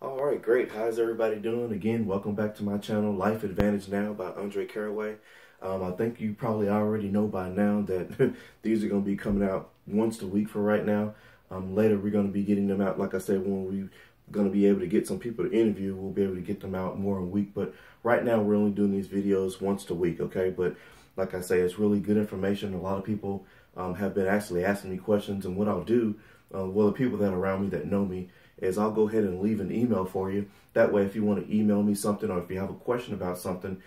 All right, great. How's everybody doing? Again, welcome back to my channel, Life Advantage Now by Caraway. I think you probably already know by now that these are going to be coming out once a week for right now. Later, we're going to be getting them out. Like I said, when we're going to be able to get some people to interview, we'll be able to get them out more a week. But right now, we're only doing these videos once a week, okay? But like I say, it's really good information. A lot of people have been actually asking me questions, and what I'll do, well, the people that are around me that know me, is I'll go ahead and leave an email for you. That way, if you want to email me something or if you have a question about something,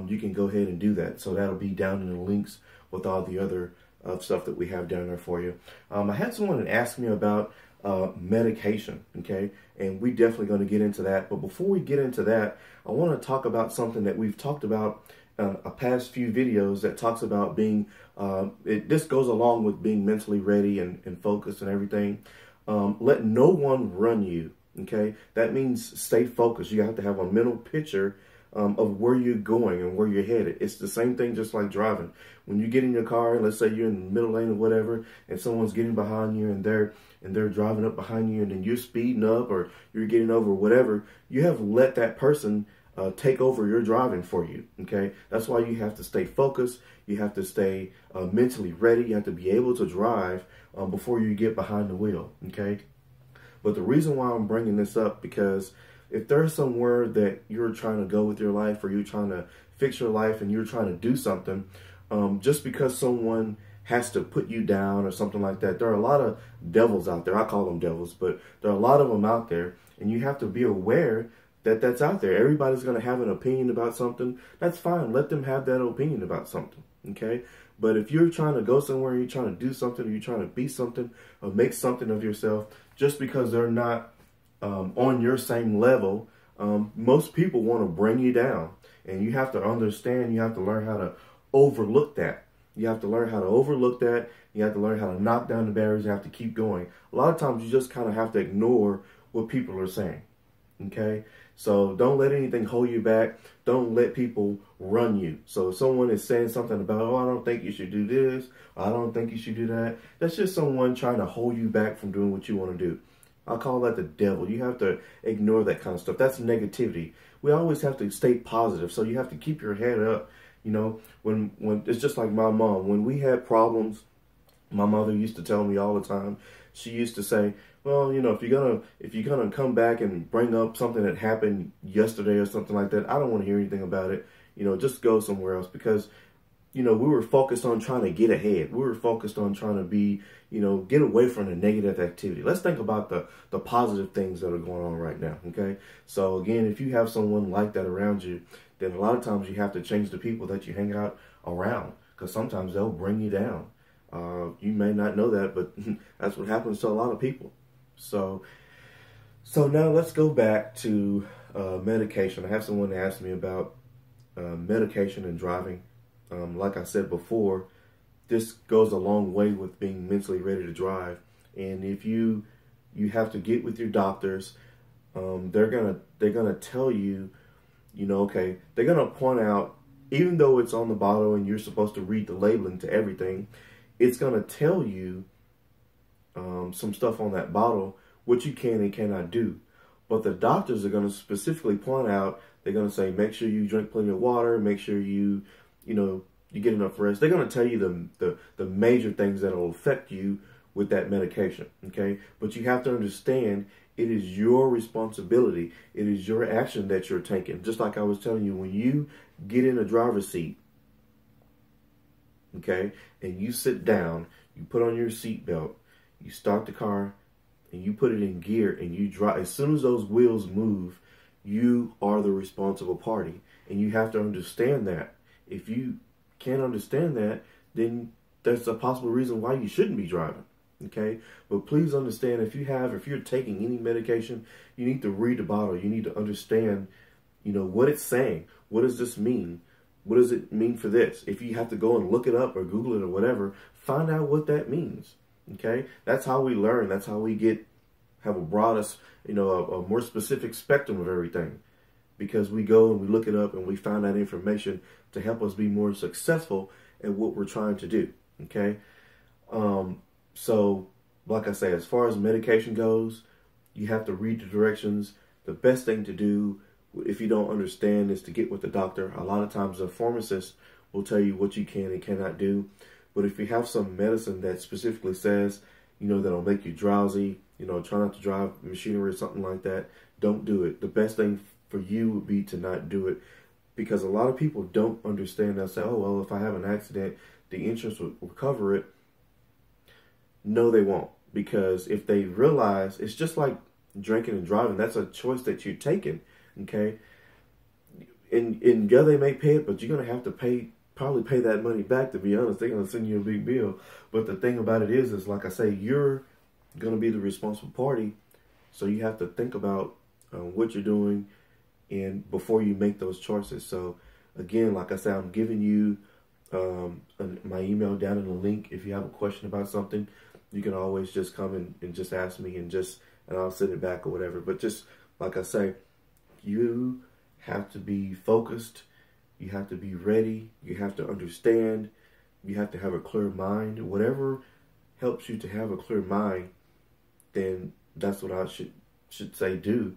you can go ahead and do that. So that'll be down in the links with all the other stuff that we have down there for you. I had someone ask me about medication, okay? And we're definitely going to get into that. But before we get into that, I want to talk about something that we've talked about a past few videos that talks about being, this goes along with being mentally ready and focused and everything. Let no one run you, okay? That means stay focused. You have to have a mental picture of where you're going and where you're headed. It's the same thing just like driving. When you get in your car, and let's say you're in the middle lane or whatever, and someone's getting behind you and they're driving up behind you, and then you're speeding up or you're getting over whatever, you have let that person take over your driving for you, okay? That's why you have to stay focused. You have to stay mentally ready. You have to be able to drive before you get behind the wheel, okay? But the reason why I'm bringing this up, because if there's somewhere that you're trying to go with your life, or you're trying to fix your life and you're trying to do something, just because someone has to put you down or something like that, there are a lot of devils out there. I call them devils, but there are a lot of them out there, and you have to be aware that that's out there. Everybody's going to have an opinion about something. That's fine. Let them have that opinion about something, okay? But if you're trying to go somewhere, you're trying to do something, or you're trying to be something, or make something of yourself, just because they're not on your same level, most people want to bring you down. And you have to understand, you have to learn how to overlook that. You have to learn how to overlook that. You have to learn how to knock down the barriers. You have to keep going. A lot of times you just kind of have to ignore what people are saying, okay? So don't let anything hold you back. Don't let people run you. So if someone is saying something about, oh, I don't think you should do this, or I don't think you should do that, that's just someone trying to hold you back from doing what you want to do. I'll call that the devil. You have to ignore that kind of stuff. That's negativity. We always have to stay positive. So you have to keep your head up. You know, when it's just like my mom. When we had problems, my mother used to tell me all the time. She used to say, well, you know, if you're gonna come back and bring up something that happened yesterday or something like that, I don't want to hear anything about it. You know, just go somewhere else, because, you know, we were focused on trying to get ahead. We were focused on trying to be, you know, get away from the negative activity. Let's think about the positive things that are going on right now, okay? So again, if you have someone like that around you, then a lot of times you have to change the people that you hang out around, because sometimes they'll bring you down. You may not know that, but that's what happens to a lot of people. So now let's go back to medication. I have someone ask me about medication and driving. Like I said before, this goes a long way with being mentally ready to drive. And if you have to get with your doctors, they're gonna tell you, you know, okay, they're gonna point out, even though it's on the bottle and you're supposed to read the labeling to everything, it's gonna tell you some stuff on that bottle, what you can and cannot do. But the doctors are going to specifically point out, they're going to say, make sure you drink plenty of water, make sure you get enough rest. They're going to tell you the major things that will affect you with that medication, okay? But you have to understand, it is your responsibility. It is your action that you're taking. Just like I was telling you, when you get in a driver's seat, okay, and you sit down, you put on your seatbelt, you start the car, and you put it in gear, and you drive. As soon as those wheels move, you are the responsible party. And you have to understand that. If you can't understand that, then there's a possible reason why you shouldn't be driving, okay? But please understand, if you're taking any medication, you need to read the bottle. You need to understand, you know, what it's saying. What does this mean? What does it mean for this? If you have to go and look it up or Google it or whatever, find out what that means. Okay, that's how we learn. That's how we have a broadest, you know, a more specific spectrum of everything, because we go and we look it up and we find that information to help us be more successful at what we're trying to do. Okay, so like I say, as far as medication goes, you have to read the directions. the best thing to do if you don't understand is to get with the doctor. A lot of times the pharmacist will tell you what you can and cannot do. But if you have some medicine that specifically says, you know, that'll make you drowsy, you know, try not to drive machinery or something like that, don't do it. The best thing for you would be to not do it, because a lot of people don't understand. They'll say, oh, well, if I have an accident, the insurance will cover it. No, they won't, because if they realize, it's just like drinking and driving. That's a choice that you're taking, okay? And yeah, they may pay it, but you're going to have to probably pay that money back, to be honest. They're going to send you a big bill. But the thing about it is like I say, you're going to be the responsible party. So you have to think about what you're doing and before you make those choices. So again, like I said, I'm giving you my email down in the link. If you have a question about something, you can always just come and just ask me, and I'll send it back or whatever. But just like I say, you have to be focused. You have to be ready. You have to understand. You have to have a clear mind. Whatever helps you to have a clear mind, then that's what I should say do.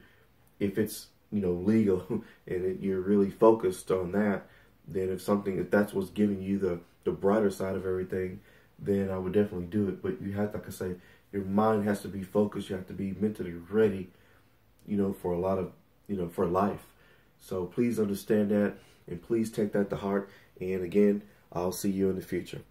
If it's, you know, legal and you're really focused on that, then if that's what's giving you the brighter side of everything, then I would definitely do it. But you have, like I say, your mind has to be focused. You have to be mentally ready, you know, for a lot of, you know, for life. So please understand that, and please take that to heart. And again, I'll see you in the future.